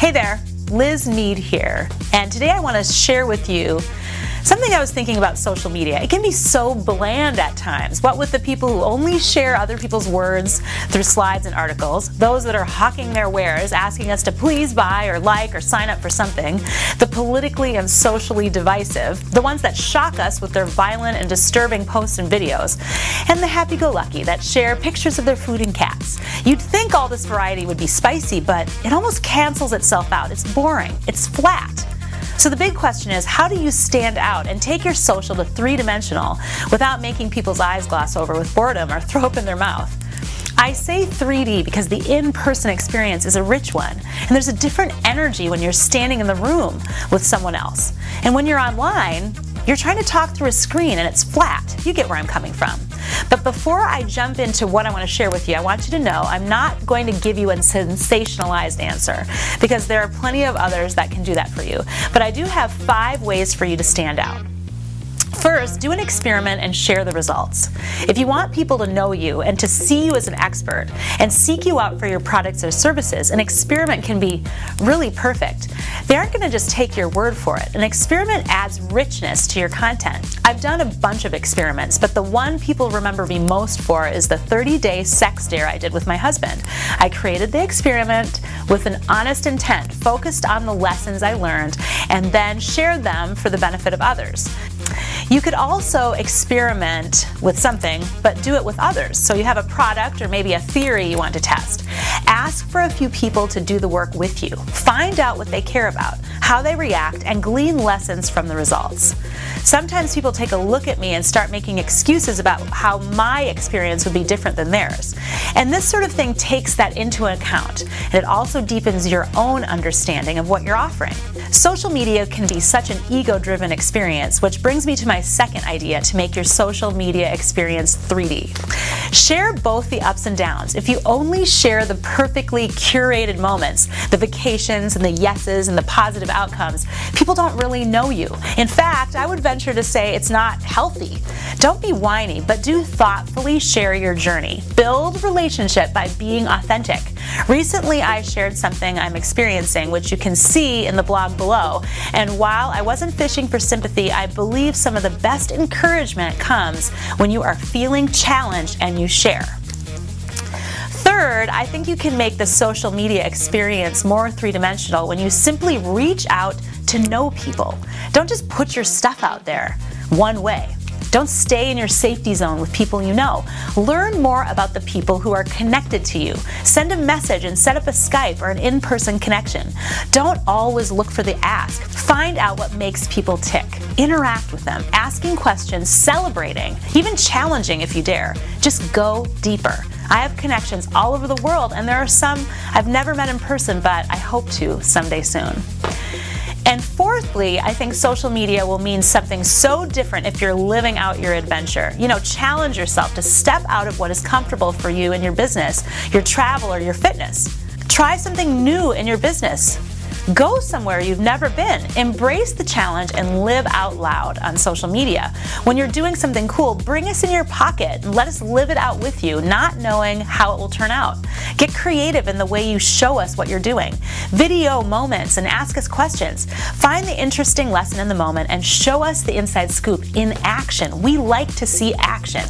Hey there, Liz Nead here, and today I want to share with you something I was thinking about social media. It can be so bland at times. What with the people who only share other people's words through slides and articles, those that are hawking their wares, asking us to please buy or like or sign up for something, the politically and socially divisive, the ones that shock us with their violent and disturbing posts and videos, and the happy-go-lucky that share pictures of their food and cats. You'd think all this variety would be spicy, but it almost cancels itself out. It's boring. It's flat. So the big question is, how do you stand out and take your social to three-dimensional without making people's eyes gloss over with boredom or throw up in their mouth? I say 3D because the in-person experience is a rich one, and there's a different energy when you're standing in the room with someone else. And when you're online, you're trying to talk through a screen and it's flat. You get where I'm coming from. But before I jump into what I want to share with you, I want you to know I'm not going to give you a sensationalized answer, because there are plenty of others that can do that for you. But I do have 5 ways for you to stand out. First, do an experiment and share the results. If you want people to know you and to see you as an expert and seek you out for your products or services, an experiment can be really perfect. They aren't going to just take your word for it. An experiment adds richness to your content. I've done a bunch of experiments, but the one people remember me most for is the 30-day sex dare I did with my husband. I created the experiment with an honest intent, focused on the lessons I learned, and then shared them for the benefit of others. You could also experiment with something, but do it with others. So you have a product or maybe a theory you want to test. Ask for a few people to do the work with you. Find out what they care about, how they react, and glean lessons from the results. Sometimes people take a look at me and start making excuses about how my experience would be different than theirs. And this sort of thing takes that into account, and it also deepens your own understanding of what you're offering. Social media can be such an ego-driven experience, which brings me to my second idea to make your social media experience 3D. Share both the ups and downs. If you only share the perfectly curated moments, the vacations and the yeses and the positive outcomes, people don't really know you. In fact, I would venture to say it's not healthy. Don't be whiny, but do thoughtfully share your journey. Build relationship by being authentic. Recently, I shared something I'm experiencing, which you can see in the blog below. And while I wasn't fishing for sympathy, I believe some of the best encouragement comes when you are feeling challenged and you share. Third, I think you can make the social media experience more three-dimensional when you simply reach out to know people. Don't just put your stuff out there one way. Don't stay in your safety zone with people you know. Learn more about the people who are connected to you. Send a message and set up a Skype or an in-person connection. Don't always look for the ask. Find out what makes people tick. Interact with them, asking questions, celebrating, even challenging if you dare. Just go deeper. I have connections all over the world, and there are some I've never met in person, but I hope to someday soon. And fourthly, I think social media will mean something so different if you're living out your adventure. Challenge yourself to step out of what is comfortable for you in your business, your travel, or your fitness. Try something new in your business. Go somewhere you've never been. Embrace the challenge and live out loud on social media. When you're doing something cool, bring us in your pocket and let us live it out with you, not knowing how it will turn out. Get creative in the way you show us what you're doing. Video moments and ask us questions. Find the interesting lesson in the moment and show us the inside scoop in action. We like to see action.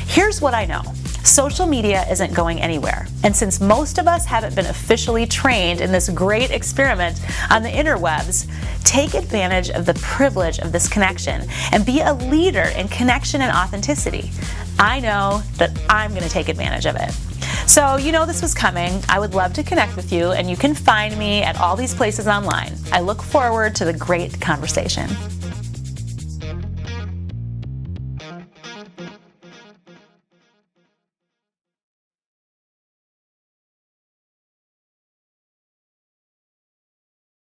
Here's what I know. Social media isn't going anywhere. And since most of us haven't been officially trained in this great experiment on the interwebs, take advantage of the privilege of this connection and be a leader in connection and authenticity. I know that I'm going to take advantage of it. So this was coming. I would love to connect with you, and you can find me at all these places online. I look forward to the great conversation.